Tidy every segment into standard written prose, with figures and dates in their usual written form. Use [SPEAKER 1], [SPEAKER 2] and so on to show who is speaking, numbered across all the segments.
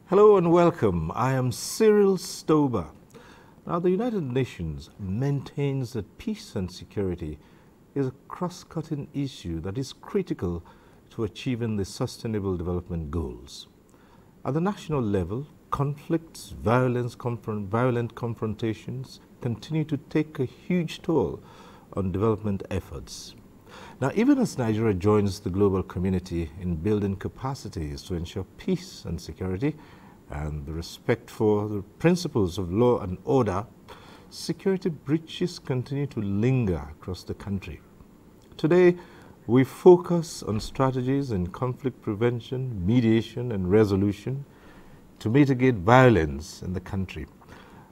[SPEAKER 1] Hello and welcome. I am Cyril Stober. Now, the United Nations maintains that peace and security is a cross-cutting issue that is critical to achieving the Sustainable Development Goals. At the national level, conflicts, violent confrontations continue to take a huge toll on development efforts. Now, even as Nigeria joins the global community in building capacities to ensure peace and security and the respect for the principles of law and order, security breaches continue to linger across the country. Today, we focus on strategies in conflict prevention, mediation, and resolution to mitigate violence in the country.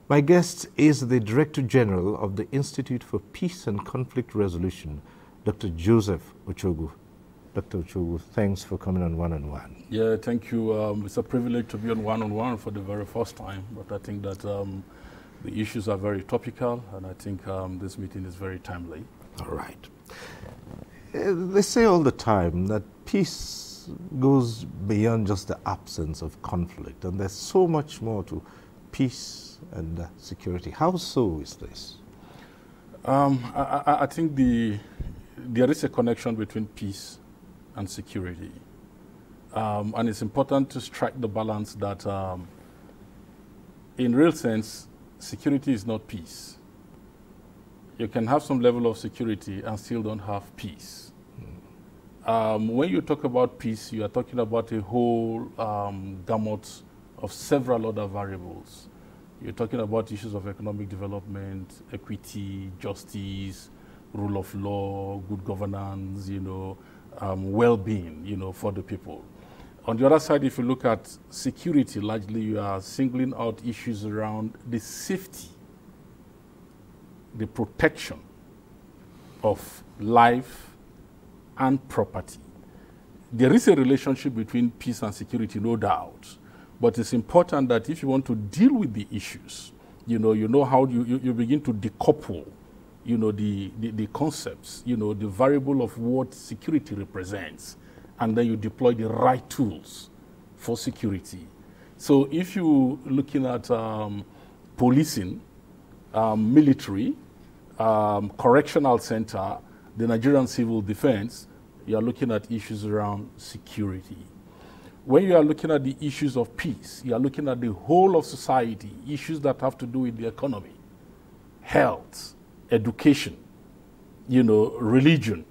[SPEAKER 1] My guest is the Director General of the Institute for Peace and Conflict Resolution, Dr. Joseph Ochogwu. Dr. Ochogwu, thanks for coming on One-on-One.
[SPEAKER 2] Yeah, thank you. It's a privilege to be on One-on-One for the very first time, but I think that the issues are very topical, and I think this meeting is very timely.
[SPEAKER 1] All right. They say all the time that peace goes beyond just the absence of conflict, and there's so much more to peace and security. How so is this?
[SPEAKER 2] I think there is a connection between peace and security. And it's important to strike the balance that in real sense, security is not peace. You can have some level of security and still don't have peace. When you talk about peace, you are talking about a whole gamut of several other variables. You're talking about issues of economic development, equity, justice, rule of law, good governance, well-being, for the people. On the other side, if you look at security, largely you are singling out issues around the safety, the protection of life and property. There is a relationship between peace and security, no doubt, but it's important that if you want to deal with the issues, you know how you begin to decouple the concepts, the variable of what security represents, and then you deploy the right tools for security. So if you're looking at policing, military, correctional center, the Nigerian civil defense, you are looking at issues around security. When you are looking at the issues of peace, you are looking at the whole of society, issues that have to do with the economy, health, education, religion,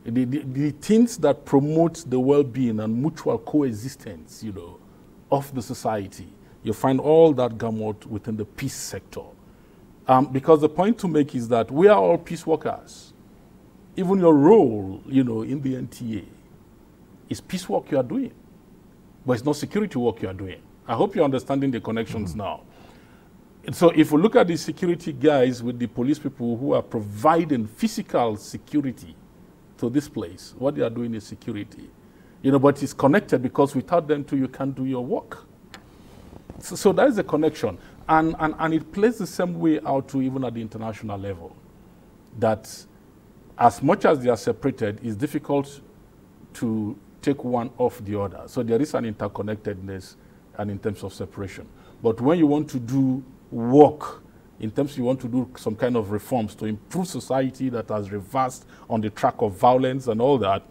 [SPEAKER 2] the things that promote the well-being and mutual coexistence, of the society. You find all that gamut within the peace sector. Because the point to make is that we are all peace workers. Even your role, in the NTA is peace work you are doing, but it's not security work you are doing. I hope you're understanding the connections now. And so if we look at the security guys with the police people who are providing physical security to this place, what they are doing is security. But it's connected because without them too, you can't do your work. So that is a connection. And it plays the same way out to even at the international level. That as much as they are separated, it's difficult to take one off the other. So there is an interconnectedness and in terms of separation. But when you want to do work, in terms you want to do some kind of reforms to improve society that has reversed on the track of violence and all that,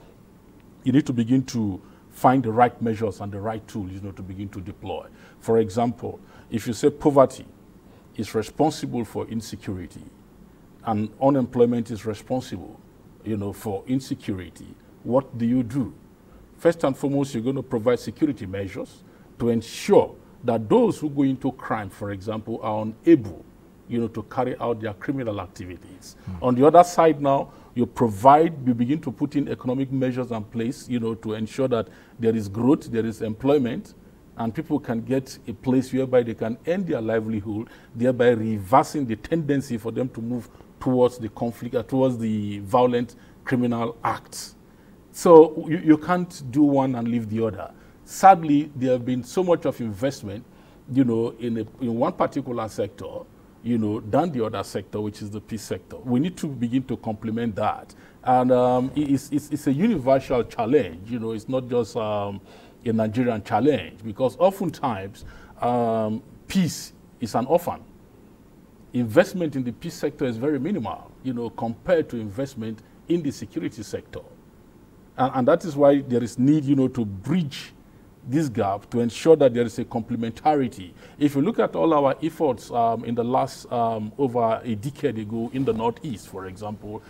[SPEAKER 2] you need to begin to find the right measures and the right tools, to begin to deploy. For example, if you say poverty is responsible for insecurity and unemployment is responsible, for insecurity, what do you do? First and foremost, you're going to provide security measures to ensure that those who go into crime, for example, are unable, to carry out their criminal activities. On the other side now, you begin to put in economic measures in place, to ensure that there is growth, there is employment, and people can get a place whereby they can earn their livelihood, thereby reversing the tendency for them to move towards the conflict, towards the violent criminal acts. So you can't do one and leave the other. Sadly, there have been so much of investment, in one particular sector, than the other sector, which is the peace sector. We need to begin to complement that. And it's a universal challenge, it's not just a Nigerian challenge, because oftentimes peace is an orphan. Investment in the peace sector is very minimal, compared to investment in the security sector. And that is why there is need, to bridge this gap to ensure that there is a complementarity. If you look at all our efforts in the last over a decade ago in the Northeast, for example,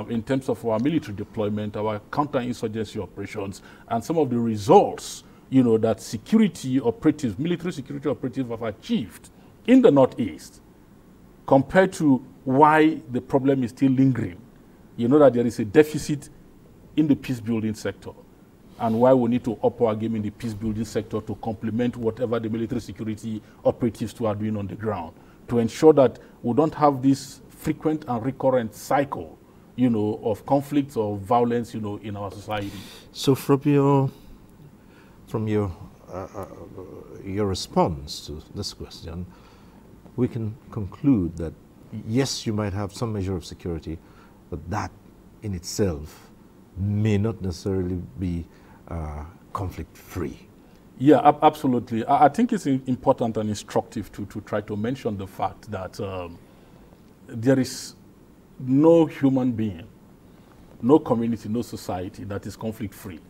[SPEAKER 2] in terms of our military deployment, our counterinsurgency operations, and some of the results, that security operatives, military security operatives have achieved in the Northeast, compared to why the problem is still lingering, that there is a deficit in the peace building sector, and why we need to up our game in the peace building sector to complement whatever the military security operatives are doing on the ground, to ensure that we don't have this frequent and recurrent cycle, of conflicts or violence, in our society. So
[SPEAKER 1] from your response to this question, we can conclude that yes, you might have some measure of security, but that in itself may not necessarily be conflict-free.
[SPEAKER 2] Yeah, absolutely. I think it's important and instructive to try to mention the fact that there is no human being, no community, no society that is conflict-free.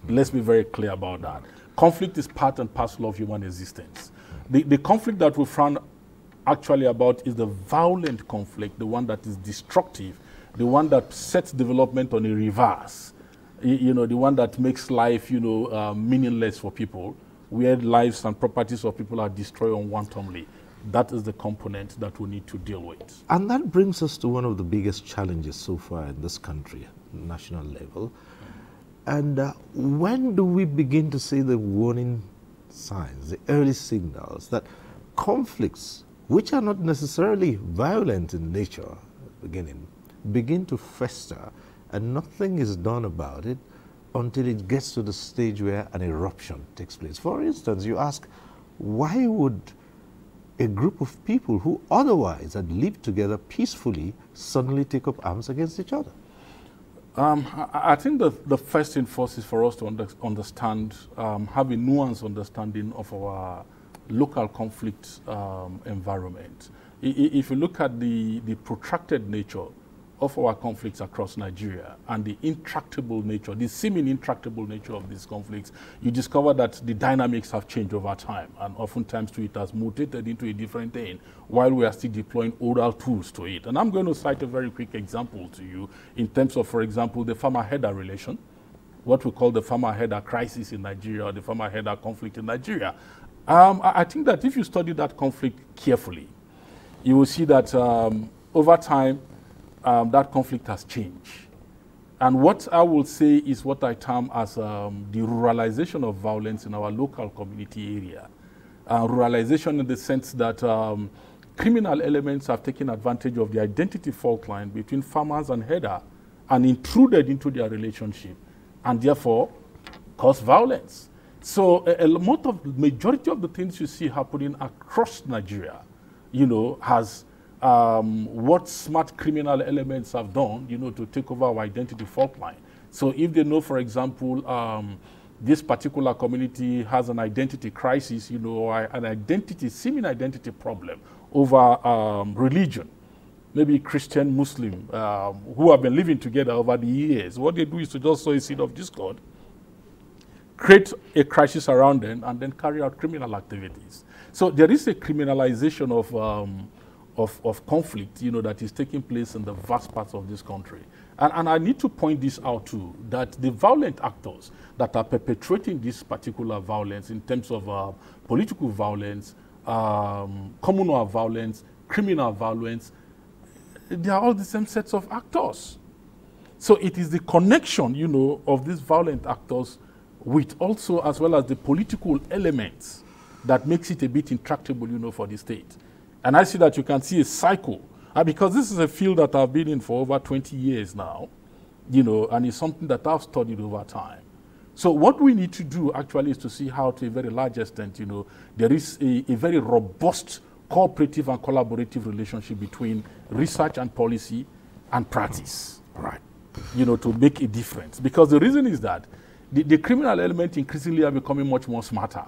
[SPEAKER 2] Let's be very clear about that. Conflict is part and parcel of human existence. The conflict that we frown actually about is the violent conflict, the one that is destructive, the one that sets development on a reverse. The one that makes life, meaningless for people, where lives and properties of people are destroyed unwantonly. That is the component that we need to deal with.
[SPEAKER 1] And that brings us to one of the biggest challenges so far in this country, at national level. And when do we begin to see the warning signs, the early signals that conflicts, which are not necessarily violent in nature, begin to fester, and nothing is done about it until it gets to the stage where an eruption takes place? For instance, you ask, why would a group of people who otherwise had lived together peacefully suddenly take up arms against each other?
[SPEAKER 2] I think the first thing first is for us to understand, have a nuanced understanding of our local conflict environment. If you look at the protracted nature of our conflicts across Nigeria and the intractable nature, the seeming intractable nature of these conflicts, you discover that the dynamics have changed over time, and oftentimes it has mutated into a different thing while we are still deploying oral tools to it. And I'm going to cite a very quick example to you in terms of, for example, the farmer-herder relation, what we call the farmer-herder crisis in Nigeria, or the farmer-herder conflict in Nigeria. I think that if you study that conflict carefully, you will see that over time, that conflict has changed. And what I will say is what I term as the ruralization of violence in our local community area. Ruralization in the sense that criminal elements have taken advantage of the identity fault line between farmers and herder and intruded into their relationship, and therefore caused violence. So majority of the things you see happening across Nigeria, has what smart criminal elements have done, to take over our identity fault line. So if they know, for example, this particular community has an identity crisis, or an seeming identity problem over religion, maybe Christian, Muslim, who have been living together over the years, what they do is to just sow a seed of discord, create a crisis around them, and then carry out criminal activities. So there is a criminalization of conflict, that is taking place in the vast parts of this country. And I need to point this out too, that the violent actors that are perpetrating this particular violence in terms of political violence, communal violence, criminal violence, they are all the same sets of actors. So it is the connection, of these violent actors with also as well as the political elements that makes it a bit intractable, for the state. And I see that you can see a cycle. Because this is a field that I've been in for over 20 years now, and it's something that I've studied over time. So what we need to do actually is to see how, to a very large extent, there is a very robust cooperative and collaborative relationship between research and policy and practice, right? To make a difference. Because the reason is that the criminal element increasingly are becoming much more smarter,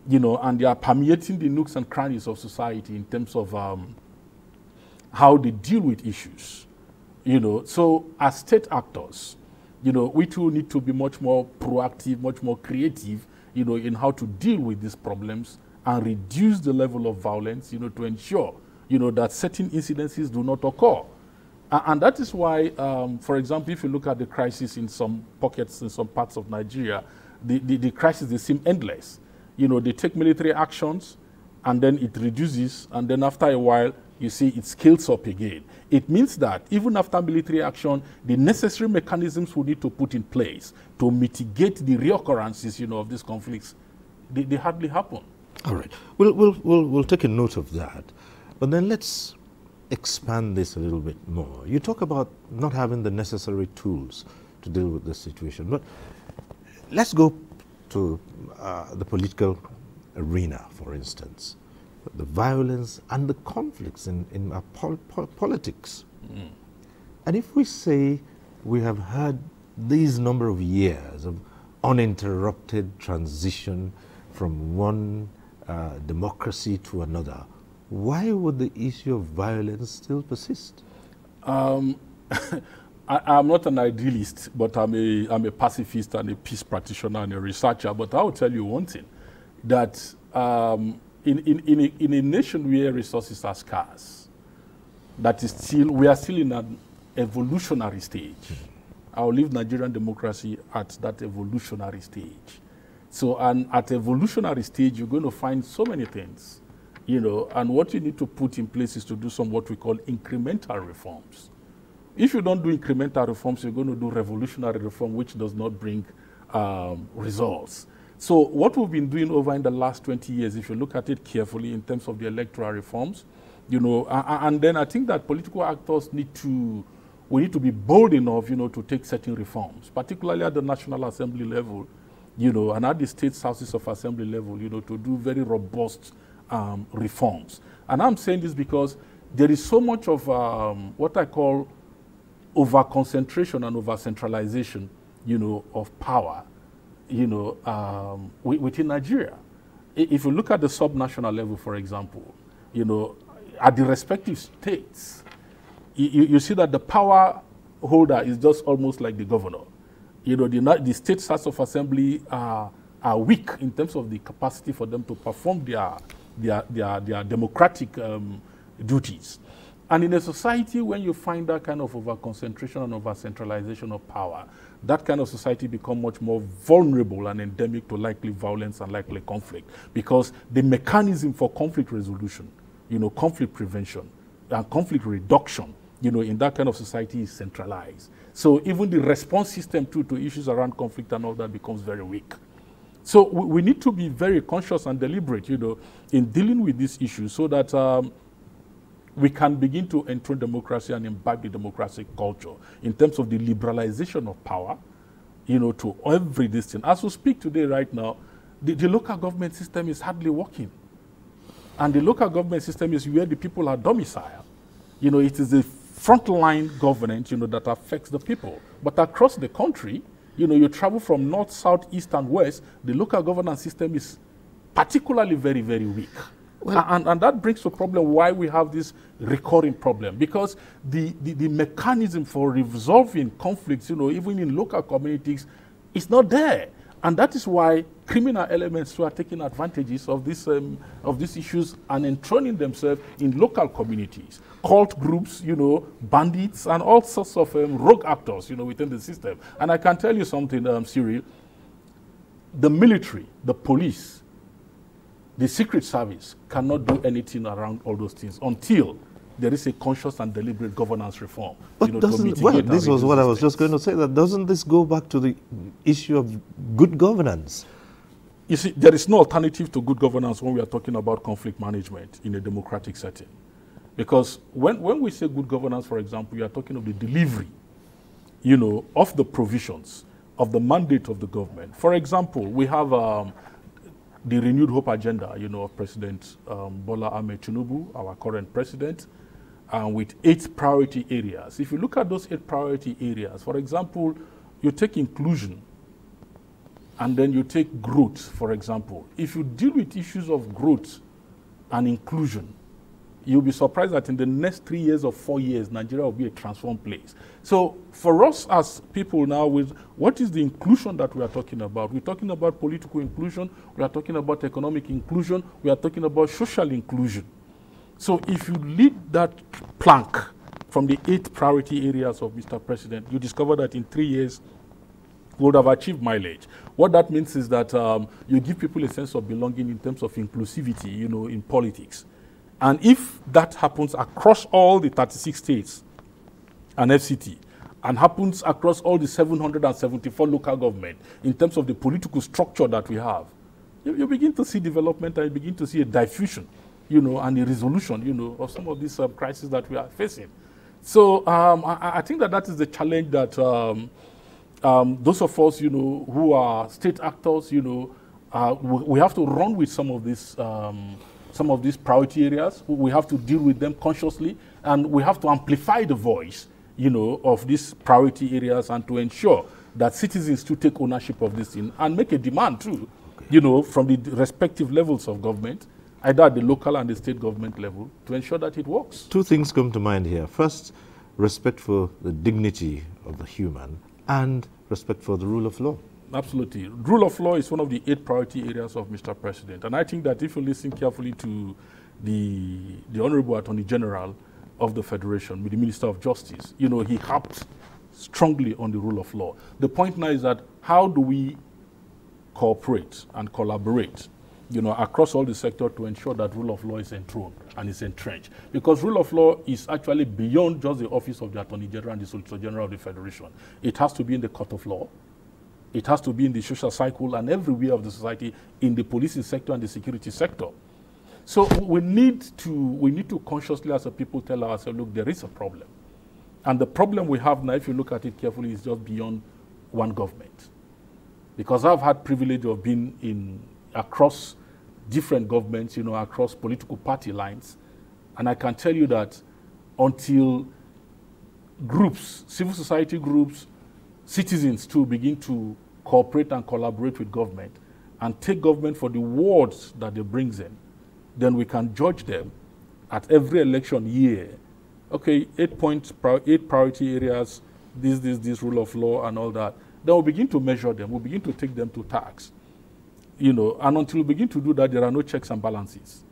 [SPEAKER 2] and they are permeating the nooks and crannies of society in terms of how they deal with issues, So as state actors, we too need to be much more proactive, much more creative, in how to deal with these problems and reduce the level of violence, to ensure, that certain incidences do not occur. And that is why, for example, if you look at the crisis in some pockets, in some parts of Nigeria, the crisis, they seem endless. They take military actions, and then it reduces, and then after a while, you see it scales up again. It means that even after military action, the necessary mechanisms we need to put in place to mitigate the reoccurrences, of these conflicts, they hardly happen.
[SPEAKER 1] All right. We'll take a note of that. But then let's expand this a little bit more. You talk about not having the necessary tools to deal with this situation. But let's go to the political arena, for instance. The violence and the conflicts in our politics. Mm. And if we say we have had these number of years of uninterrupted transition from one democracy to another, why would the issue of violence still persist?
[SPEAKER 2] I'm not an idealist, but I'm a pacifist and a peace practitioner and a researcher. But I will tell you one thing, that in a nation where resources are scarce, we are still in an evolutionary stage. I will leave Nigerian democracy at that evolutionary stage. So, and at evolutionary stage, you're going to find so many things, and what you need to put in place is to do some what we call incremental reforms. If you don't do incremental reforms, you're going to do revolutionary reform, which does not bring results. So what we've been doing over in the last 20 years, if you look at it carefully in terms of the electoral reforms, and then I think that political actors need to be bold enough, to take certain reforms, particularly at the National Assembly level, and at the state houses of assembly level, to do very robust reforms. And I'm saying this because there is so much of what I call over-concentration and over-centralization, of power, within Nigeria. If you look at the sub-national level, for example, at the respective states, you see that the power holder is just almost like the governor. The state house of assembly are weak in terms of the capacity for them to perform their democratic duties. And in a society when you find that kind of over-concentration and over-centralization of power, that kind of society becomes much more vulnerable and endemic to likely violence and likely conflict, because the mechanism for conflict resolution, conflict prevention and conflict reduction, in that kind of society is centralized. So even the response system to issues around conflict and all that becomes very weak. So we need to be very conscious and deliberate, in dealing with these issues so that we can begin to enthrone democracy and imbibe the democratic culture in terms of the liberalization of power, to every distance. As we speak today, right now, the local government system is hardly working. And the local government system is where the people are domiciled. It is the frontline governance, that affects the people. But across the country, you travel from north, south, east, and west, the local governance system is particularly very, very weak. Well, and that brings to a problem why we have this recurring problem, because the mechanism for resolving conflicts, even in local communities, is not there. And that is why criminal elements who are taking advantages of these issues and enthroning themselves in local communities, cult groups, bandits, and all sorts of rogue actors, within the system. And I can tell you something, Cyril. The military, the police, the Secret Service cannot do anything around all those things until there is a conscious and deliberate governance reform.
[SPEAKER 1] But this was what I was just going to say, that doesn't this go back to the issue of good governance?
[SPEAKER 2] You see, there is no alternative to good governance when we are talking about conflict management in a democratic setting. Because when we say good governance, for example, we are talking of the delivery, of the provisions, of the mandate of the government. For example, we have the renewed hope agenda, of President Bola Ahmed Tinubu, our current president, with 8 priority areas. If you look at those 8 priority areas, for example, you take inclusion, and then you take growth, for example. If you deal with issues of growth and inclusion, you'll be surprised that in the next 3 years or 4 years, Nigeria will be a transformed place. So for us as people now, what is the inclusion that we are talking about? We're talking about political inclusion, we are talking about economic inclusion, we are talking about social inclusion. So if you lead that plank from the 8 priority areas of Mr. President, you discover that in 3 years, we would have achieved mileage. What that means is that you give people a sense of belonging in terms of inclusivity, in politics. And if that happens across all the 36 states and FCT, and happens across all the 774 local government, in terms of the political structure that we have, you begin to see development, and you begin to see a diffusion, and a resolution, of some of these crises that we are facing. So I think that is the challenge that those of us, who are state actors, we have to run with some of these priority areas. We have to deal with them consciously, and we have to amplify the voice, of these priority areas, and to ensure that citizens to take ownership of this thing and make a demand too, from the respective levels of government, either at the local and the state government level, to ensure that it works.
[SPEAKER 1] 2 things come to mind here. First, respect for the dignity of the human, and respect for the rule of law.
[SPEAKER 2] Absolutely. Rule of law is one of the 8 priority areas of Mr. President. And I think that if you listen carefully to the Honorable Attorney General of the Federation, with the Minister of Justice, he harped strongly on the rule of law. The point now is that how do we cooperate and collaborate, across all the sector to ensure that rule of law is enthroned and is entrenched? Because rule of law is actually beyond just the office of the Attorney General and the Solicitor General of the Federation. It has to be in the court of law. It has to be in the social cycle and everywhere of the society, in the policing sector and the security sector. So we need to consciously, as a people, tell ourselves, look, there is a problem. And the problem we have now, if you look at it carefully, is just beyond one government. Because I've had privilege of being across different governments, across political party lines. And I can tell you that until groups, civil society groups, citizens too begin to cooperate and collaborate with government and take government for the words that they bring in, then we can judge them at every election year. Okay, 8 priority areas, this rule of law and all that. Then we'll begin to measure them. We'll begin to take them to task. And until we begin to do that, there are no checks and balances.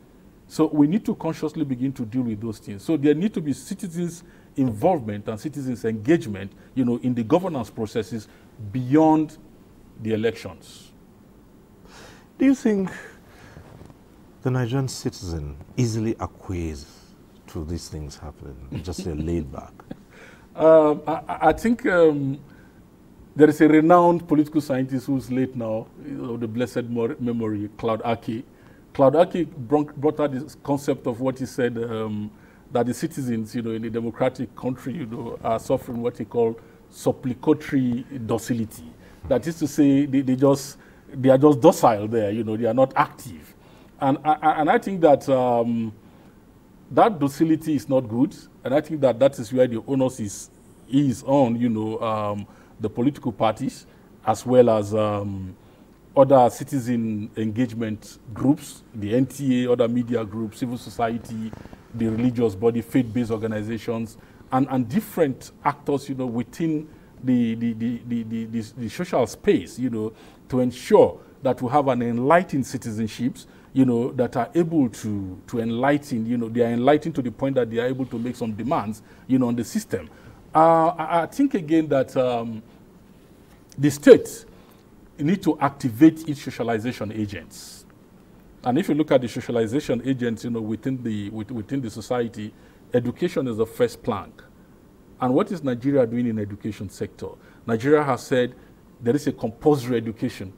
[SPEAKER 2] So we need to consciously begin to deal with those things. So there need to be citizens' involvement and citizens' engagement, in the governance processes beyond the elections.
[SPEAKER 1] Do you think the Nigerian citizen easily acquiesces to these things happening, just say laid back?
[SPEAKER 2] I think there is a renowned political scientist who's late now, of the blessed memory, Claude Aki. Claude Aki brought out this concept of what he said, that the citizens, in a democratic country, are suffering what he called supplicatory docility. That is to say, they are just docile there, they are not active. And I think that that docility is not good, and I think that is where the onus is on, the political parties, as well as other citizen engagement groups, the NTA, other media groups, civil society, the religious body, faith-based organizations, and different actors, within the social space, to ensure that we have an enlightened citizenships, that are able to enlighten, they are enlightened to the point that they are able to make some demands, on the system. I think again that the state need to activate its socialization agents. And if you look at the socialization agents, within the society, education is the first plank. And what is Nigeria doing in the education sector? Nigeria has said there is a compulsory education,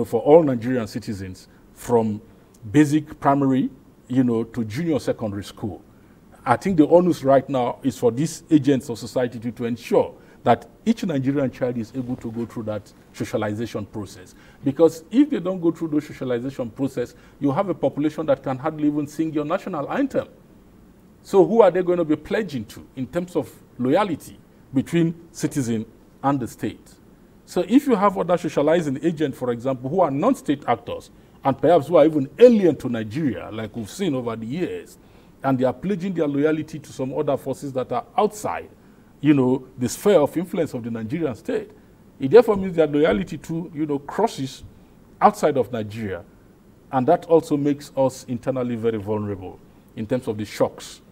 [SPEAKER 2] for all Nigerian citizens from basic primary, to junior secondary school. I think the onus right now is for these agents of society to ensure that each Nigerian child is able to go through that socialization process. Because if they don't go through the socialization process, you have a population that can hardly even sing your national anthem. So who are they going to be pledging to in terms of loyalty between citizen and the state? So if you have other socializing agents, for example, who are non-state actors, and perhaps who are even alien to Nigeria, like we've seen over the years, and they are pledging their loyalty to some other forces that are outside, the sphere of influence of the Nigerian state, it therefore means that loyalty to, crosses outside of Nigeria. And that also makes us internally very vulnerable in terms of the shocks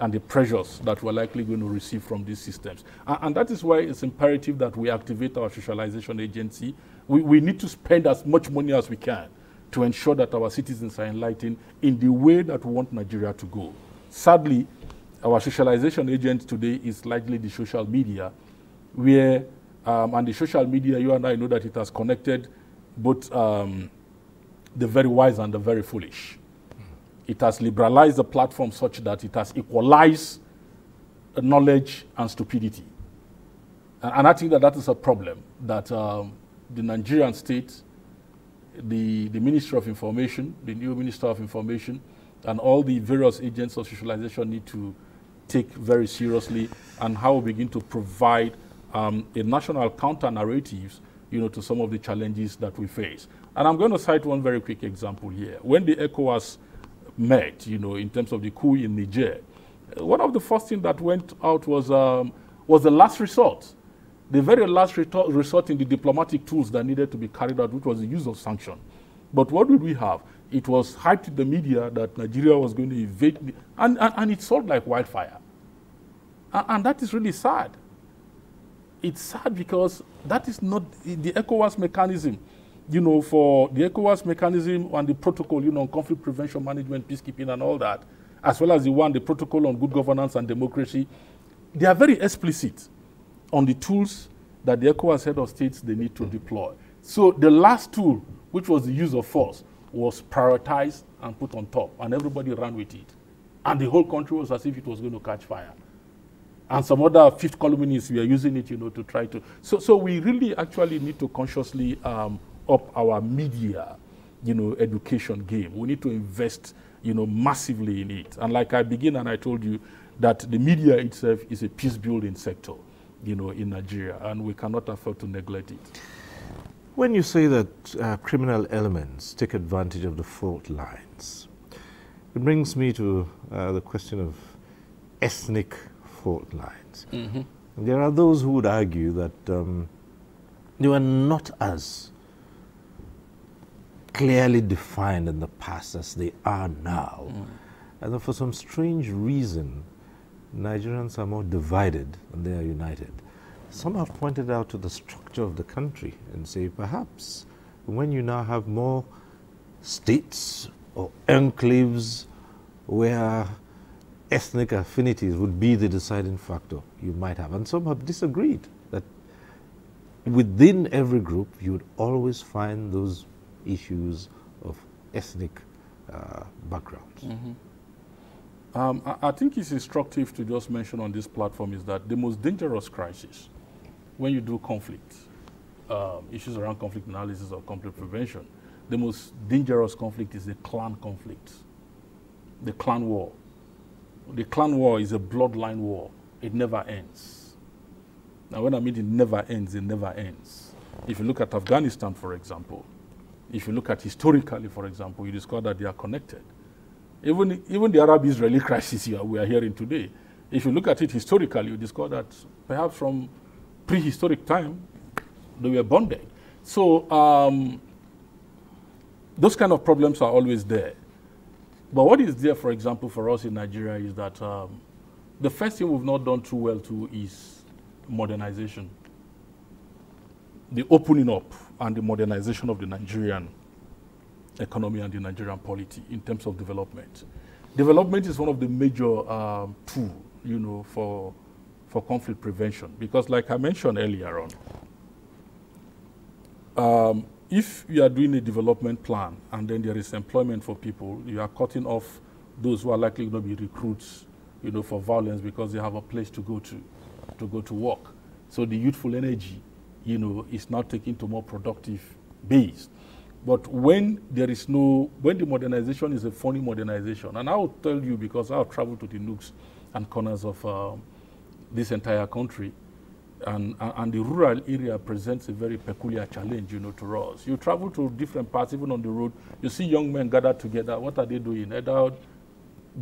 [SPEAKER 2] and the pressures that we're likely going to receive from these systems. And that is why it's imperative that we activate our socialization agency. We need to spend as much money as we can to ensure that our citizens are enlightened in the way that we want Nigeria to go. Sadly, our socialization agent today is likely the social media, where, and the social media, you and I know that it has connected both the very wise and the very foolish. It has liberalized the platform such that it has equalized knowledge and stupidity. And I think that that is a problem that the Nigerian state, the Ministry of Information, the new Minister of Information, and all the various agents of socialization need to take very seriously, and how we begin to provide a national counter-narratives, to some of the challenges that we face. And I'm going to cite one very quick example here. When the ECOWAS met, in terms of the coup in Niger, one of the first things that went out was the last resort. The very last resort in the diplomatic tools that needed to be carried out, which was the use of sanction. But what did we have? It was hyped in the media that Nigeria was going to invade, and it sold like wildfire. And that is really sad. It's sad because that is not the ECOWAS mechanism, for the ECOWAS mechanism and the protocol, on conflict prevention management, peacekeeping and all that, as well as the protocol on good governance and democracy. They are very explicit on the tools that the ECOWAS head of states they need to deploy. So the last tool, which was the use of force, was prioritized and put on top, and everybody ran with it. And the whole country was as if it was going to catch fire. And some other fifth columnists were using it, to try to. So we really actually need to consciously up our media, education game. We need to invest, massively in it. And like I begin and I told you that the media itself is a peace-building sector, in Nigeria, and we cannot afford to neglect it.
[SPEAKER 1] When you say that criminal elements take advantage of the fault lines, it brings me to the question of ethnic fault lines. Mm-hmm. There are those who would argue that they were not as clearly defined in the past as they are now. Mm. And that for some strange reason, Nigerians are more divided than they are united. Some have pointed out to the structure of the country and say perhaps when you now have more states or enclaves where ethnic affinities would be the deciding factor, you might have. And some have disagreed that within every group you would always find those issues of ethnic backgrounds. Mm-hmm.
[SPEAKER 2] I think it's instructive to just mention on this platform is that the most dangerous crisis when you do conflict, issues around conflict analysis or conflict prevention, the most dangerous conflict is the clan conflict, the clan war. The clan war is a bloodline war. It never ends. Now, when I mean it never ends, it never ends. If you look at Afghanistan, for example, if you look at historically, for example, you discover that they are connected. Even the Arab-Israeli crisis we are hearing today, if you look at it historically, you discover that perhaps from prehistoric time, they were bonded. So those kind of problems are always there. But what is there, for example, for us in Nigeria is that the first thing we've not done too well too is modernization. The opening up and the modernization of the Nigerian economy and the Nigerian polity in terms of development. Development is one of the major tools, you know, for conflict prevention. Because like I mentioned earlier on, if you are doing a development plan and then there is employment for people, you are cutting off those who are likely to be recruits, you know, for violence because they have a place to go to work. So the youthful energy, you know, is now taken to more productive base. But when there is when the modernization is a phony modernization, and I will tell you because I'll travel to the nooks and corners of this entire country, and the rural area presents a very peculiar challenge, you know, to us. You travel to different parts, even on the road, you see young men gathered together. What are they doing? Either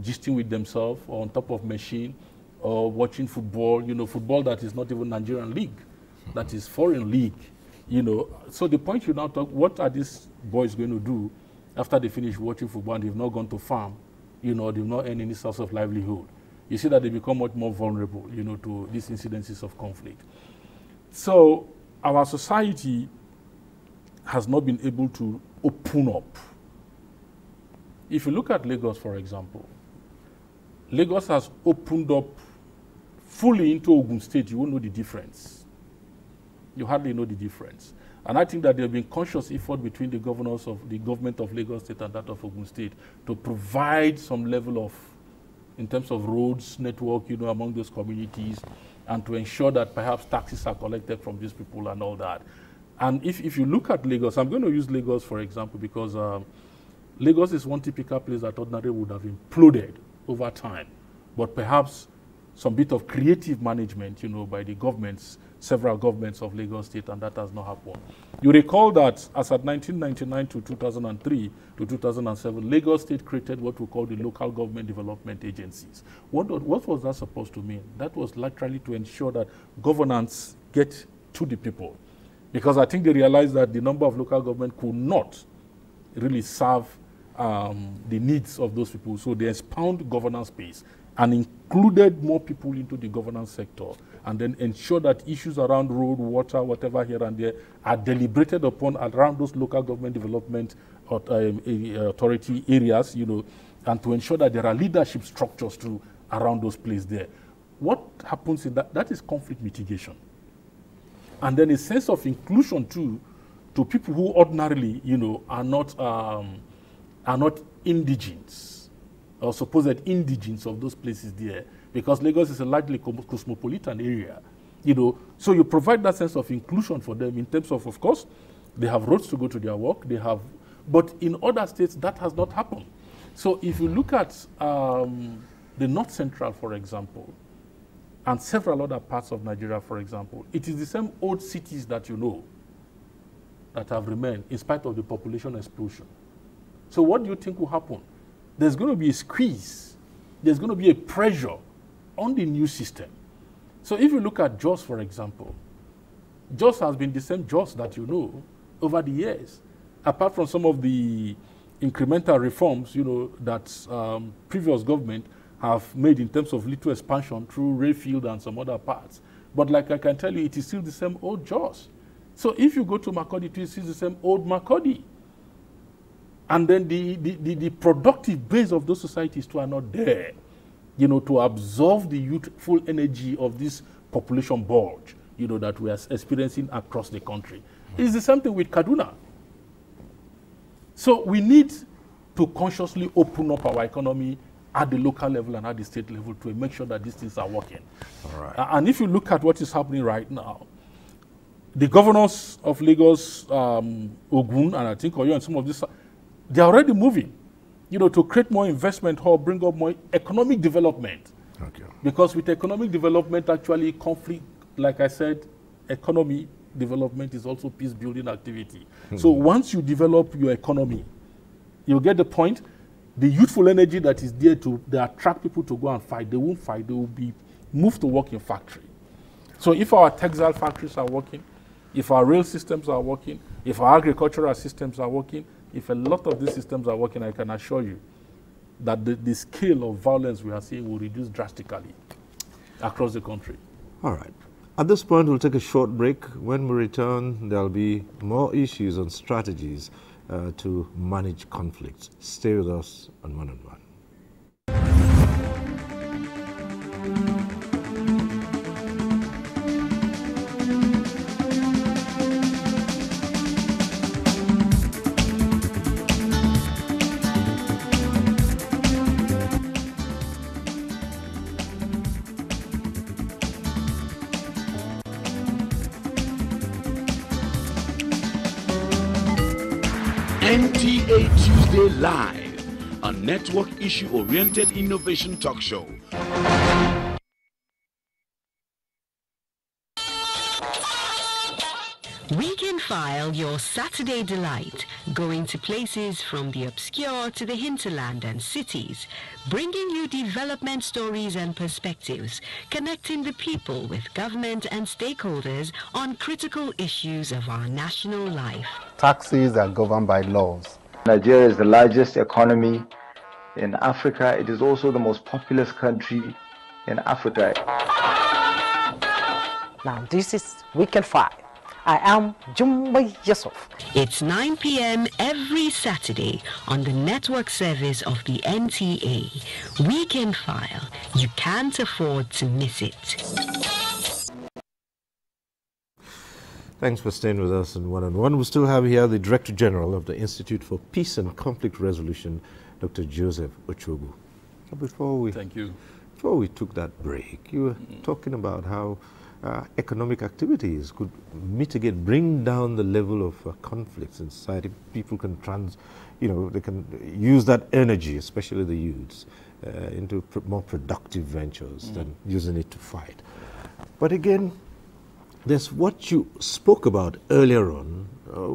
[SPEAKER 2] gisting with themselves or on top of machine or watching football, you know, football that is not even Nigerian league, that is foreign league, you know. So the point you now talk, what are these boys going to do after they finish watching football and they've not gone to farm, you know, they've not earned any source of livelihood? You see that they become much more vulnerable, you know, to these incidences of conflict. So our society has not been able to open up. If you look at Lagos, for example, Lagos has opened up fully into Ogun State. You won't know the difference. You hardly know the difference. And I think that there have been conscious effort between the governors of the government of Lagos State and that of Ogun State to provide some level of, in terms of roads, network, you know, among those communities, and to ensure that perhaps taxes are collected from these people and all that. And if you look at Lagos, I'm going to use Lagos, for example, because Lagos is one typical place that ordinarily would have imploded over time, but perhaps some bit of creative management, you know, by the governments, several governments of Lagos State, and that has not happened. You recall that as at 1999 to 2003 to 2007, Lagos State created what we call the local government development agencies. What was that supposed to mean? That was literally to ensure that governance get to the people, because I think they realized that the number of local government could not really serve the needs of those people. So they expound governance space and included more people into the governance sector, and then ensure that issues around road, water, whatever here and there are deliberated upon around those local government development authority areas, you know, and to ensure that there are leadership structures too around those places there. What happens in that? That is conflict mitigation. And then a sense of inclusion too, to people who ordinarily, you know, are not indigents or supposed indigents of those places there, because Lagos is a largely cosmopolitan area, you know. So you provide that sense of inclusion for them in terms of course, they have roads to go to their work, they have, but in other states that has not happened. So if you look at the North Central, for example, and several other parts of Nigeria, for example, it is the same old cities that you know that have remained in spite of the population explosion. So what do you think will happen? There's going to be a squeeze. There's going to be a pressure on the new system. So if you look at Jos, for example, Jos has been the same Jos that you know over the years, apart from some of the incremental reforms, you know, that previous government have made in terms of little expansion through Rayfield and some other parts. But like I can tell you, it is still the same old Jos. So if you go to Makurdi, it is still the same old Makurdi. And then the productive base of those societies too are not there, you know, to absorb the youthful energy of this population bulge, you know, that we are experiencing across the country. It's the same thing with Kaduna. So we need to consciously open up our economy at the local level and at the state level to make sure that these things are working. All right. And if you look at what is happening right now, the governors of Lagos, Ogun, and I think Oyo and some of these, they're already moving, you know, to create more investment or bring up more economic development. Okay. Because with economic development, actually conflict, like I said, economy development is also peace-building activity. So once you develop your economy, you'll get the point. The youthful energy that is there they attract people to go and fight. They won't fight. They will be moved to work in factory. So if our textile factories are working, if our rail systems are working, if our agricultural systems are working, if a lot of these systems are working, I can assure you that the scale of violence we are seeing will reduce drastically across the country.
[SPEAKER 1] All right. At this point, we'll take a short break. When we return, there'll be more issues and strategies to manage conflicts. Stay with us on One on One.
[SPEAKER 3] NTA Tuesday Live, a network issue-oriented innovation talk show.
[SPEAKER 4] Weekend File, your Saturday delight, going to places from the obscure to the hinterland and cities, bringing you development stories and perspectives, connecting the people with government and stakeholders on critical issues of our national life.
[SPEAKER 5] Taxes are governed by laws.
[SPEAKER 6] Nigeria is the largest economy in Africa. It is also the most populous country in Africa.
[SPEAKER 7] Now this is Weekend 5. I am Jumba Yusuf.
[SPEAKER 4] It's 9 p.m. every Saturday on the network service of the NTA. Weekend File. You can't afford to miss it.
[SPEAKER 1] Thanks for staying with us in One on One. We still have here the Director General of the Institute for Peace and Conflict Resolution, Dr. Joseph Ochogwu.
[SPEAKER 2] Thank you.
[SPEAKER 1] Before we took that break, you were talking about how economic activities could mitigate, bring down the level of conflicts in society. People can they can use that energy, especially the youths, into more productive ventures than using it to fight. But again, there's what you spoke about earlier on,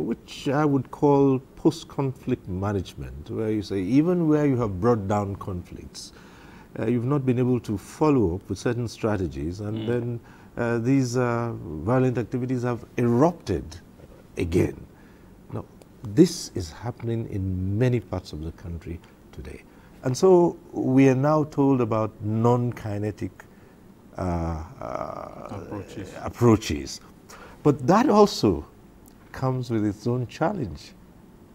[SPEAKER 1] which I would call post-conflict management, where you say even where you have brought down conflicts, you've not been able to follow up with certain strategies, and then these violent activities have erupted again. Now, this is happening in many parts of the country today. And so we are now told about non-kinetic approaches. But that also comes with its own challenge.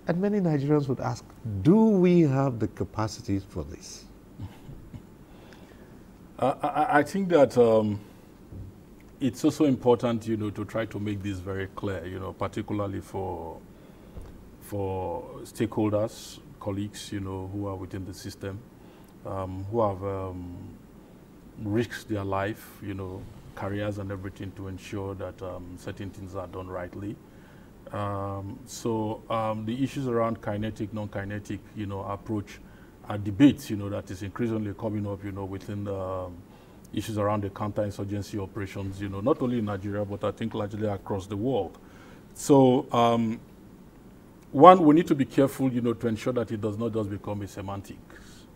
[SPEAKER 1] And many Nigerians would ask, do we have the capacities for this?
[SPEAKER 2] I think that it's also important, to try to make this very clear, particularly for stakeholders, colleagues, who are within the system, who have risked their life, careers and everything to ensure that certain things are done rightly. So the issues around kinetic, non-kinetic, approach are debates, that is increasingly coming up, within the issues around the counter-insurgency operations, not only in Nigeria, but I think largely across the world. So one, we need to be careful, to ensure that it does not just become a semantics.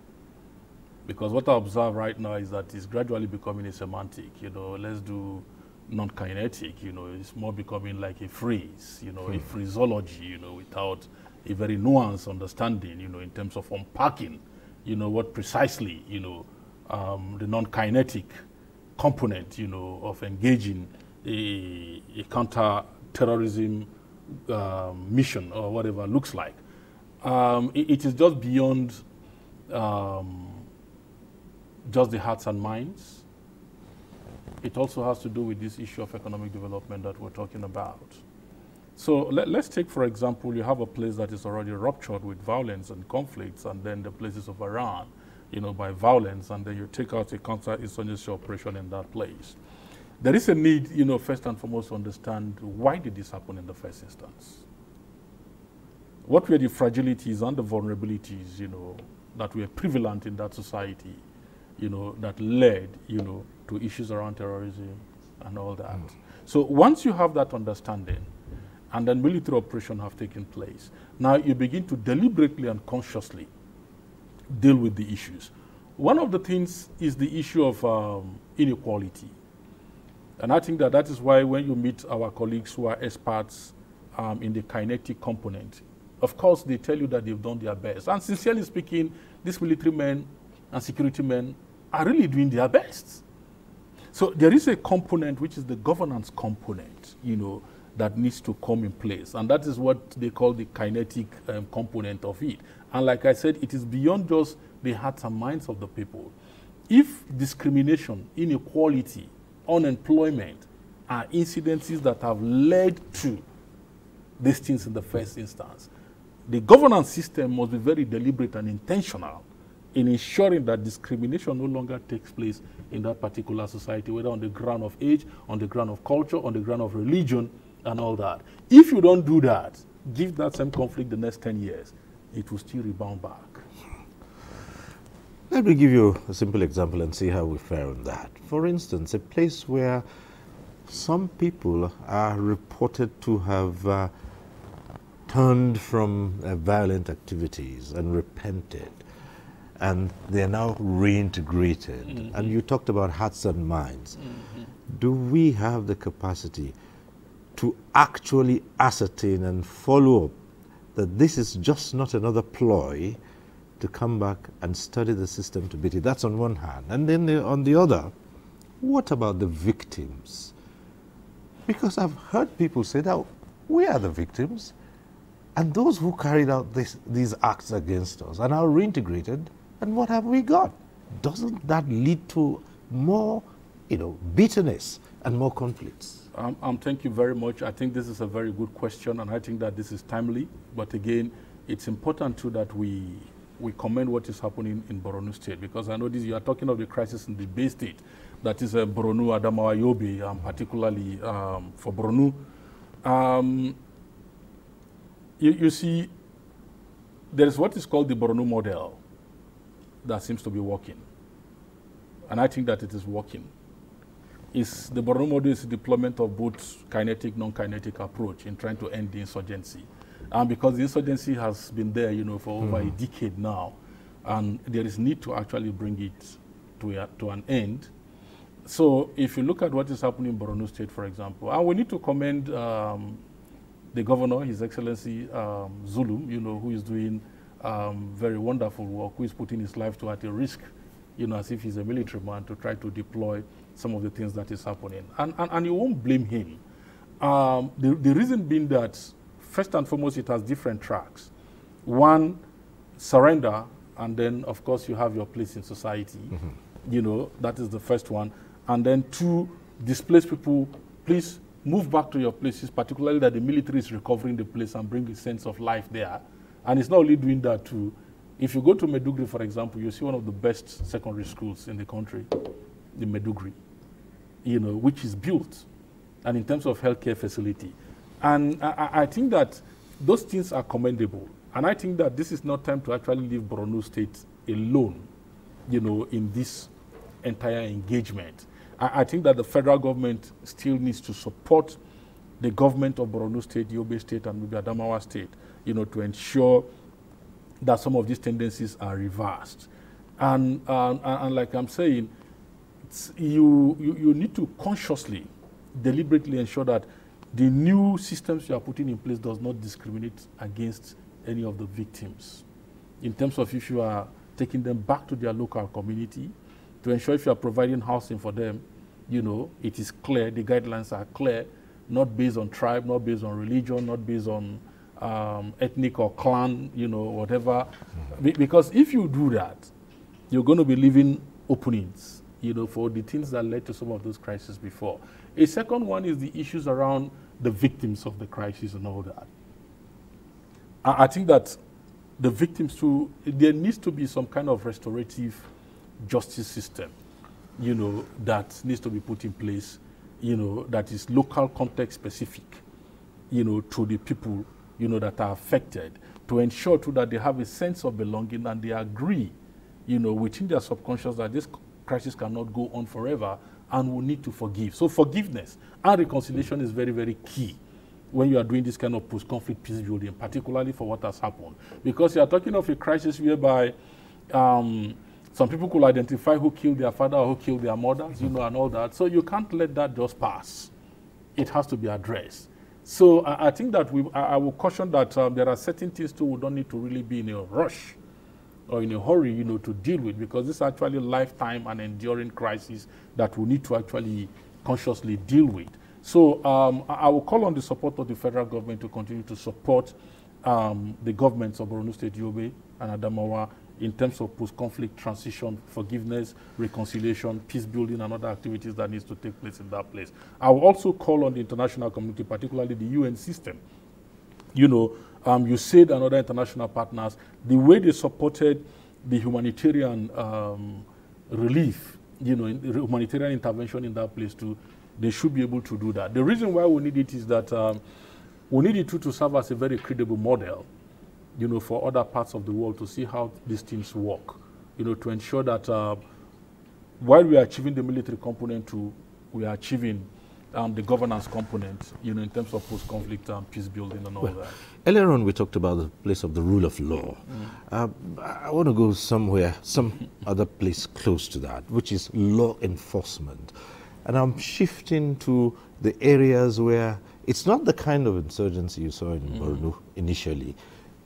[SPEAKER 2] Because what I observe right now is that it's gradually becoming a semantic, let's do non-kinetic, it's more becoming like a phrase, a phraseology, without a very nuanced understanding, in terms of unpacking, what precisely, the non-kinetic component, of engaging a counter-terrorism mission or whatever looks like. It is just beyond just the hearts and minds. It also has to do with this issue of economic development that we're talking about. So let's take, for example, you have a place that is already ruptured with violence and conflicts, and then the places of Iran, by violence, and then you take out a counter-insurgency operation in that place. There is a need, first and foremost, to understand why did this happen in the first instance? What were the fragilities and the vulnerabilities, that were prevalent in that society, that led, to issues around terrorism and all that. So once you have that understanding, and then military operations have taken place, now you begin to deliberately and consciously deal with the issues. One of the things is the issue of inequality. And I think that that is why when you meet our colleagues who are experts in the kinetic component, of course, they tell you that they've done their best. And sincerely speaking, these military men and security men are really doing their best. So there is a component, which is the governance component, that needs to come in place. And that is what they call the kinetic component of it. And like I said, it is beyond just the hearts and minds of the people. If discrimination, inequality, unemployment are incidences that have led to these things in the first instance, the governance system must be very deliberate and intentional in ensuring that discrimination no longer takes place in that particular society, whether on the ground of age, on the ground of culture, on the ground of religion, and all that. If you don't do that, give that same conflict the next 10 years, it will still rebound back.
[SPEAKER 1] Let me give you a simple example and see how we fare on that. For instance, a place where some people are reported to have turned from violent activities and repented, and they are now reintegrated. And you talked about hearts and minds. Do we have the capacity to actually ascertain and follow up that this is just not another ploy to come back and study the system to beat it? That's on one hand. And then on the other, what about the victims? Because I've heard people say that we are the victims, and those who carried out these acts against us are now reintegrated, and what have we got? Doesn't that lead to more, bitterness and more conflicts?
[SPEAKER 2] Thank you very much. I think this is a very good question, and I think that this is timely. But again, it's important too that we commend what is happening in Borno State, because I know you are talking of the crisis in the Bay State, that is Borno, Adamawa, Yobe, particularly for Borno. You see, there is what is called the Borno model that seems to be working, and I think that it is working. The Borno model is the deployment of both kinetic, non-kinetic approach in trying to end the insurgency. And because the insurgency has been there, for over a decade now, and there is need to actually bring it to an end. So if you look at what is happening in Borno State, for example, and we need to commend the governor, His Excellency Zulum, who is doing very wonderful work, who is putting his life at a risk, as if he's a military man, to try to deploy some of the things that is happening. And you won't blame him. The reason being that, first and foremost, it has different tracks. One, surrender, and then, of course, you have your place in society. That is the first one. And then two, displaced people, please move back to your places, particularly that the military is recovering the place and bring a sense of life there. And it's not only doing that too. If you go to Maiduguri, for example, you see one of the best secondary schools in the country, the Maiduguri, which is built, and in terms of healthcare facility. And I think that those things are commendable. And I think that this is not time to actually leave Borno State alone, in this entire engagement. I think that the federal government still needs to support the government of Borno State, Yobe State, and maybe Adamawa State, to ensure that some of these tendencies are reversed. And like I'm saying, you need to consciously, deliberately ensure that the new systems you are putting in place does not discriminate against any of the victims. In terms of if you are taking them back to their local community, to ensure if you are providing housing for them, it is clear, the guidelines are clear, not based on tribe, not based on religion, not based on ethnic or clan, whatever. Because if you do that, you're going to be leaving openings, for the things that led to some of those crises before. A second one is the issues around the victims of the crisis and all that. I think that the victims too, there needs to be some kind of restorative justice system, that needs to be put in place, that is local context specific, to the people, that are affected, to ensure too that they have a sense of belonging and they agree, within their subconscious that this crisis cannot go on forever and will need to forgive. So forgiveness and reconciliation is very, very key when you are doing this kind of post-conflict peace building, particularly for what has happened. Because you are talking of a crisis whereby Some people could identify who killed their father or who killed their mothers, you know, and all that. So you can't let that just pass. It has to be addressed. So I think that I will caution that there are certain things too we don't need to really be in a rush or in a hurry, you know, to deal with, because this is actually lifetime and enduring crisis that we need to actually consciously deal with. So I will call on the support of the federal government to continue to support the governments of Borno State, Yobe, and Adamawa in terms of post-conflict transition, forgiveness, reconciliation, peace building, and other activities that needs to take place in that place. I will also call on the international community, particularly the UN system. You know, USAID and other international partners, the way they supported the humanitarian relief, you know, humanitarian intervention in that place too, they should be able to do that. The reason why we need it is that we need it to serve as a very credible model, you know, for other parts of the world to see how these things work, you know, to ensure that while we are achieving the military component too, we are achieving the governance component, you know, in terms of post-conflict peace building and all that.
[SPEAKER 1] Earlier on, we talked about the place of the rule of law. I want to go somewhere, some other place close to that, which is law enforcement. And I'm shifting to the areas where it's not the kind of insurgency you saw in Borno initially.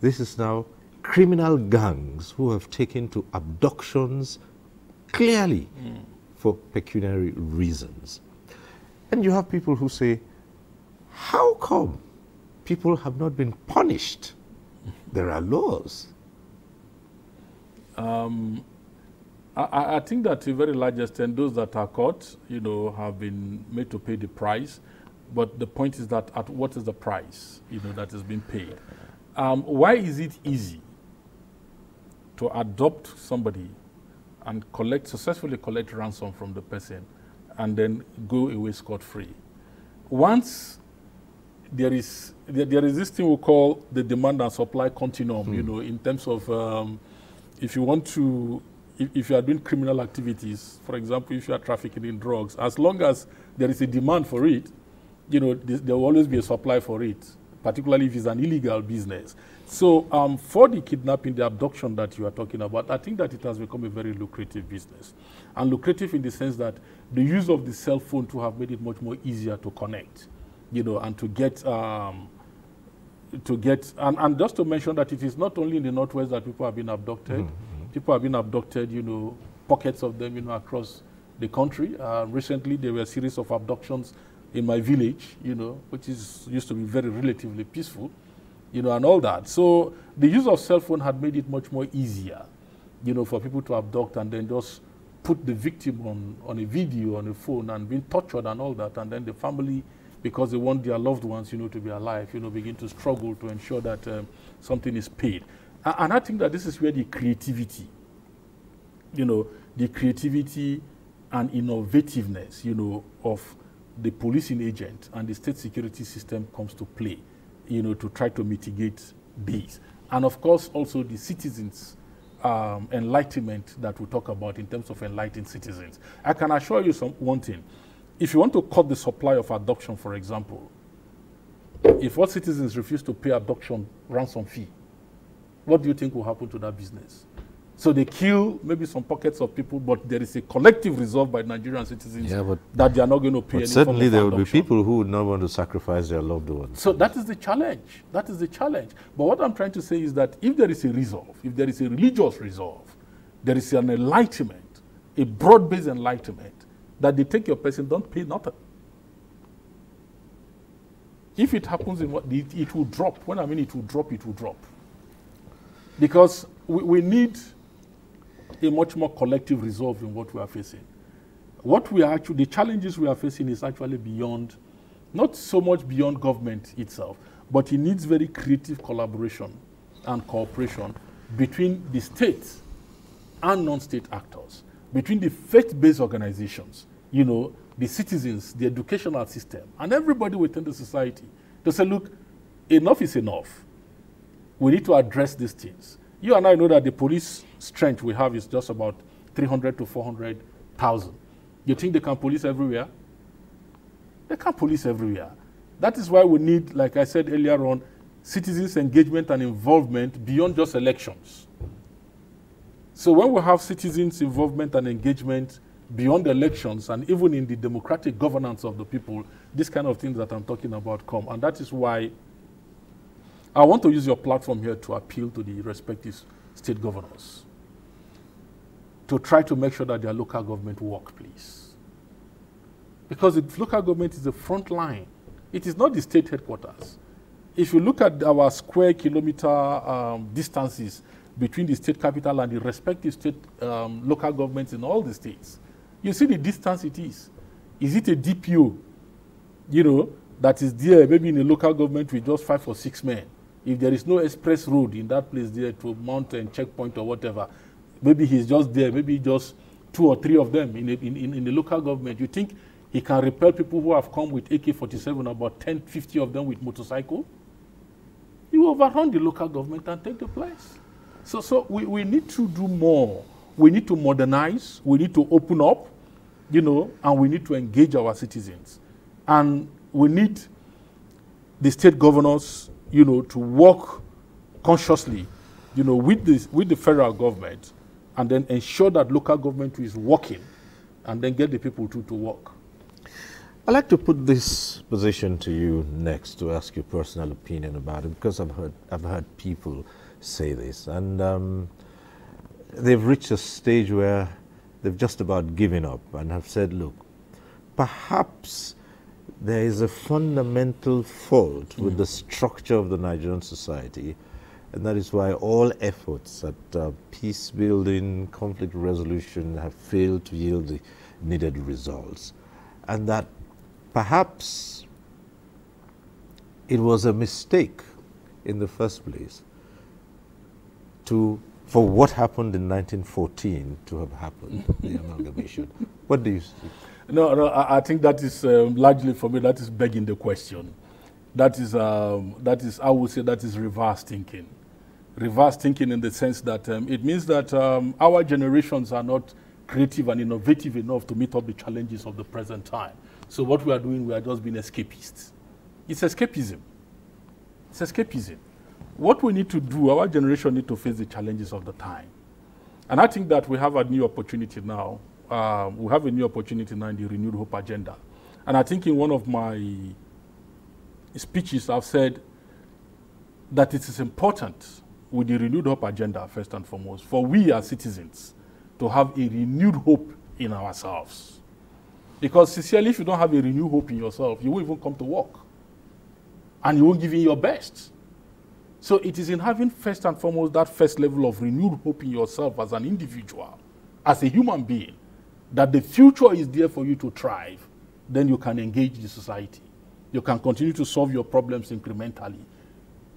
[SPEAKER 1] This is now criminal gangs who have taken to abductions clearly for pecuniary reasons. And you have people who say, how come people have not been punished? There are laws.
[SPEAKER 2] I think that to a very large extent, those that are caught, you know, have been made to pay the price. But the point is that what is the price, you know, that is being paid? Why is it easy to adopt somebody and successfully collect ransom from the person and then go away scot-free? Once there is this thing we call the demand and supply continuum, you know, in terms of if you want to, if you are doing criminal activities, for example, if you are trafficking in drugs, as long as there is a demand for it, you know, there will always be a supply for it, particularly if it's an illegal business. So for the kidnapping, the abduction that you are talking about, I think that it has become a very lucrative business. And lucrative in the sense that the use of the cell phone to have made it much more easier to connect, you know, and to get, and just to mention that it is not only in the Northwest that people have been abducted. People have been abducted, you know, pockets of them, you know, across the country. Recently, there were a series of abductions in my village, you know, which used to be very relatively peaceful, you know, and all that. So the use of cell phone had made it much more easier, you know, for people to abduct and then just put the victim on a video, on a phone, and being tortured and all that. And then the family, because they want their loved ones, you know, to be alive, you know, begin to struggle to ensure that something is paid. And I think that this is where the creativity, you know, the creativity and innovativeness, you know, of the policing agent and the state security system comes to play, you know, to try to mitigate these. And of course, also the citizens' enlightenment that we talk about in terms of enlightened citizens. I can assure you one thing. If you want to cut the supply of abduction, for example, if all citizens refuse to pay abduction ransom fee, what do you think will happen to that business? So they kill maybe some pockets of people, but there is a collective resolve by Nigerian citizens that they are not going to pay any form of
[SPEAKER 1] certainly there will be
[SPEAKER 2] abduction.
[SPEAKER 1] people who would not want to sacrifice their loved ones.
[SPEAKER 2] So that is the challenge. That is the challenge. But what I'm trying to say is that if there is a resolve, if there is a religious resolve, there is an enlightenment, a broad-based enlightenment, that they take your person, don't pay nothing. If it happens, it will drop. When I mean it will drop, it will drop. Because we need a much more collective resolve in what we are facing. What we are actually, the challenges we are facing is actually beyond, not so much beyond government itself, but it needs very creative collaboration and cooperation between the state and non-state actors, between the faith-based organizations, you know, the citizens, the educational system, and everybody within the society to say, look, enough is enough. We need to address these things. You and I know that the police strength we have is just about 300 to 400,000. You think they can police everywhere? They can't police everywhere. That is why we need, like I said earlier on, citizens' engagement and involvement beyond just elections. So when we have citizens' involvement and engagement beyond elections and even in the democratic governance of the people, these kind of things that I'm talking about come. And that is why I want to use your platform here to appeal to the respective state governors to try to make sure that their local government work, please. Because the local government is the front line. It is not the state headquarters. If you look at our square kilometer distances between the state capital and the respective state local governments in all the states, you see the distance it is. Is it a DPO, you know, that is there maybe in a local government with just 5 or 6 men? If there is no express road in that place there to mount a checkpoint or whatever, maybe he's just there, maybe just 2 or 3 of them in the local government. You think he can repel people who have come with AK-47, about 10, 50 of them with motorcycle? You overrun the local government and take the place. So we need to do more. We need to modernize. We need to open up, you know, and we need to engage our citizens. And we need the state governors, you know, to work consciously, you know, with the federal government, and then ensure that local government is working, and then get the people to work.
[SPEAKER 1] I'd like to put this position to you next to ask your personal opinion about it, because I've heard people say this, and they've reached a stage where they've just about given up and have said, look, perhaps there is a fundamental fault with the structure of the Nigerian society, and that is why all efforts at peace building, conflict resolution have failed to yield the needed results, and that perhaps it was a mistake in the first place for what happened in 1914 to have happened, the amalgamation. What do you see?
[SPEAKER 2] No, I think that is largely, for me, that is begging the question. That is, I would say, that is reverse thinking. Reverse thinking in the sense that it means that our generations are not creative and innovative enough to meet up the challenges of the present time. So what we are doing, we are just being escapists. It's escapism. It's escapism. What we need to do, our generation need to face the challenges of the time. And I think that we have a new opportunity now. We have a new opportunity now in the Renewed Hope agenda. And I think in one of my speeches, I've said that it is important with the Renewed Hope agenda, first and foremost, for we as citizens to have a renewed hope in ourselves. Because sincerely, if you don't have a renewed hope in yourself, you won't even come to work. And you won't give in your best. So it is in having first and foremost that first level of renewed hope in yourself as an individual, as a human being, that the future is there for you to thrive. Then you can engage the society. You can continue to solve your problems incrementally,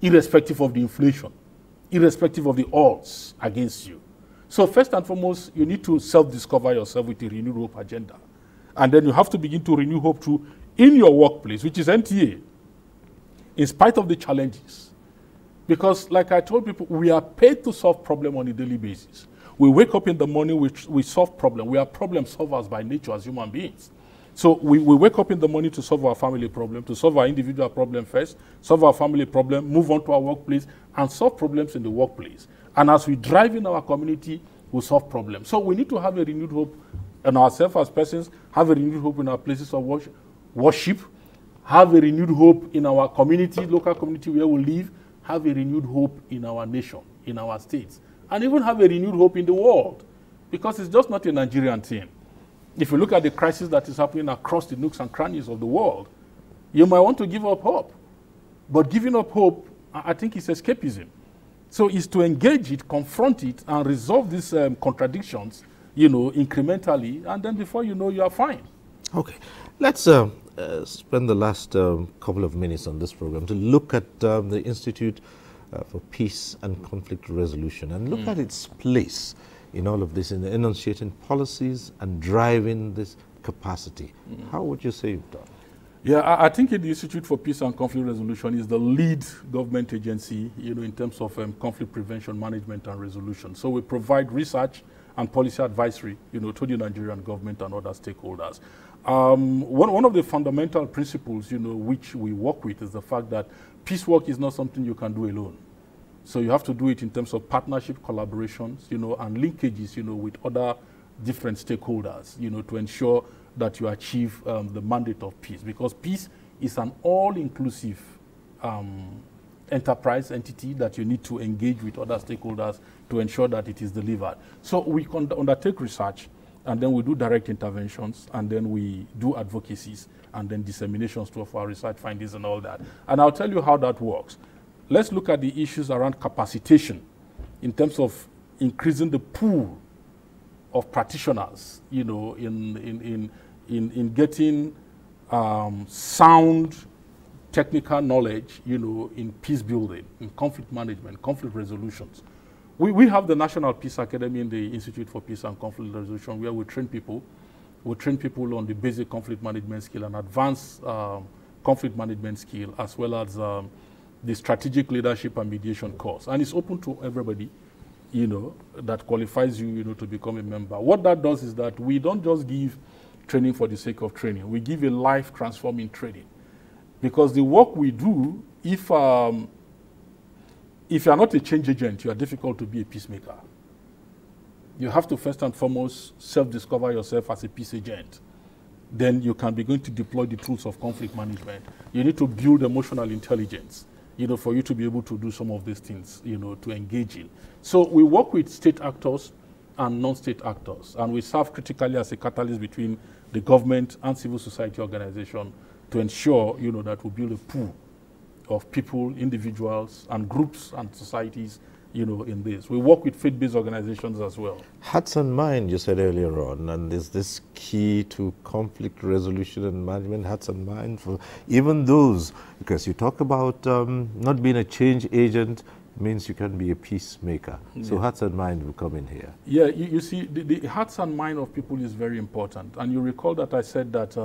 [SPEAKER 2] irrespective of the inflation, irrespective of the odds against you. So first and foremost, you need to self-discover yourself with the Renewed Hope agenda. And then you have to begin to renew hope too in your workplace, which is NTA, in spite of the challenges. Because like I told people, we are paid to solve problems on a daily basis. We wake up in the morning, we solve problems. We are problem solvers by nature as human beings. So we wake up in the morning to solve our family problem, to solve our individual problem first, solve our family problem, move on to our workplace, and solve problems in the workplace. And as we drive in our community, we solve problems. So we need to have a renewed hope in ourselves as persons, have a renewed hope in our places of worship, have a renewed hope in our community, local community where we live, have a renewed hope in our nation, in our states, and even have a renewed hope in the world. Because it's just not a Nigerian thing. If you look at the crisis that is happening across the nooks and crannies of the world, you might want to give up hope. But giving up hope, I think, is escapism. So it's to engage it, confront it, and resolve these contradictions, you know, incrementally, and then before you know, you are fine.
[SPEAKER 1] Okay. Let's spend the last couple of minutes on this program to look at the Institute for Peace and Conflict Resolution and look at its place in all of this, in enunciating policies and driving this capacity. How would you say you've done?
[SPEAKER 2] Yeah, I think the Institute for Peace and Conflict Resolution is the lead government agency, you know, in terms of conflict prevention, management, and resolution. So we provide research and policy advisory, you know, to the Nigerian government and other stakeholders. One of the fundamental principles, you know, which we work with is the fact that peace work is not something you can do alone. So you have to do it in terms of partnership, collaborations, and linkages, with other different stakeholders, to ensure that you achieve the mandate of peace. Because peace is an all-inclusive enterprise entity that you need to engage with other stakeholders to ensure that it is delivered. So we undertake research, and then we do direct interventions, and then we do advocacies, and then disseminations of our research findings and all that. And I'll tell you how that works. Let's look at the issues around capacitation in terms of increasing the pool of practitioners, in getting sound technical knowledge, in peace building, in conflict management, conflict resolutions. We have the National Peace Academy in the Institute for Peace and Conflict Resolution, where we train people. We train people on the basic conflict management skill and advanced conflict management skill, as well as the strategic leadership and mediation course. And it's open to everybody, that qualifies you, to become a member. What that does is that we don't just give training for the sake of training. We give a life-transforming training. Because the work we do, if you're not a change agent, you are difficult to be a peacemaker. You have to first and foremost self-discover yourself as a peace agent. Then you can begin to deploy the tools of conflict management. You need to build emotional intelligence, for you to be able to do some of these things, to engage in. So we work with state actors and non-state actors, and we serve critically as a catalyst between the government and civil society organization to ensure, that we build a pool of people, individuals, and groups and societies, in this. We work with faith-based organizations as well.
[SPEAKER 1] Hearts and mind, you said earlier on, and is this key to conflict resolution and management, hearts and mind, for even those, because you talk about not being a change agent means you can be a peacemaker. Yeah. So hearts and mind will come in here. Yeah,
[SPEAKER 2] you see, the hearts and mind of people is very important. And you recall that I said that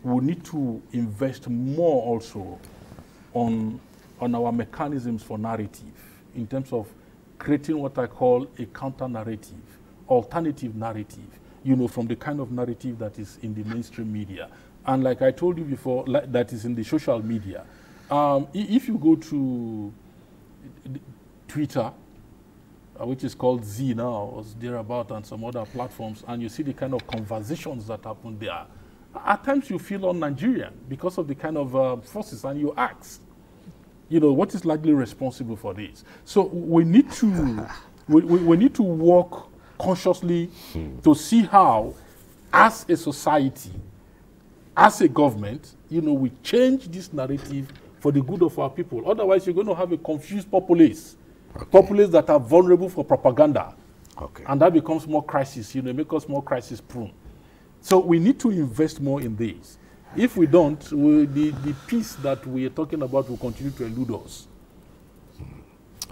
[SPEAKER 2] we need to invest more also on our mechanisms for narrative, in terms of creating what I call a counter-narrative, alternative narrative, from the kind of narrative that is in the mainstream media. And like I told you before, that is in the social media. If you go to Twitter, which is called Z now, or thereabout, and some other platforms, and you see the kind of conversations that happen there, at times you feel un-Nigerian because of the kind of forces, and you ask, what is likely responsible for this? So we need to we need to work consciously to see how, as a society, as a government, we change this narrative for the good of our people. Otherwise, you're going to have a confused populace, populace that are vulnerable for propaganda, and that becomes more crisis. Make us more crisis prone. So we need to invest more in this. If we don't, the peace that we are talking about will continue to elude us.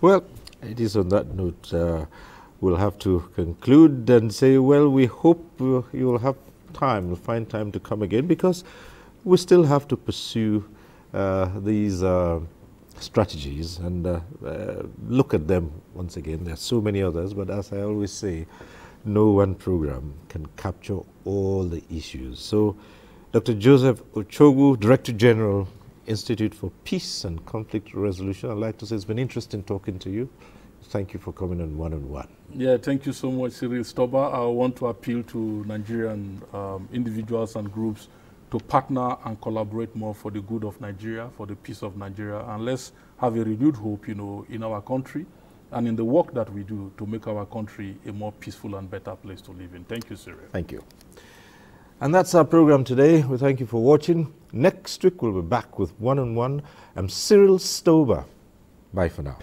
[SPEAKER 1] Well, it is on that note we'll have to conclude and say, well, we hope you'll have time, you'll find time to come again, because we still have to pursue these strategies and look at them once again. There are so many others, but as I always say, no one program can capture all the issues. So Dr. Joseph Ochogwu, Director General, Institute for Peace and Conflict Resolution, I'd like to say it's been interesting talking to you. Thank you for coming on One-on-One.
[SPEAKER 2] Yeah, thank you so much, Cyril Stoba. I want to appeal to Nigerian individuals and groups to partner and collaborate more for the good of Nigeria, for the peace of Nigeria, and let's have a renewed hope, in our country and in the work that we do to make our country a more peaceful and better place to live in. Thank you, Cyril.
[SPEAKER 1] Thank you. And that's our program today. We thank you for watching. Next week, we'll be back with One-on-One. I'm Cyril Stoba. Bye for now.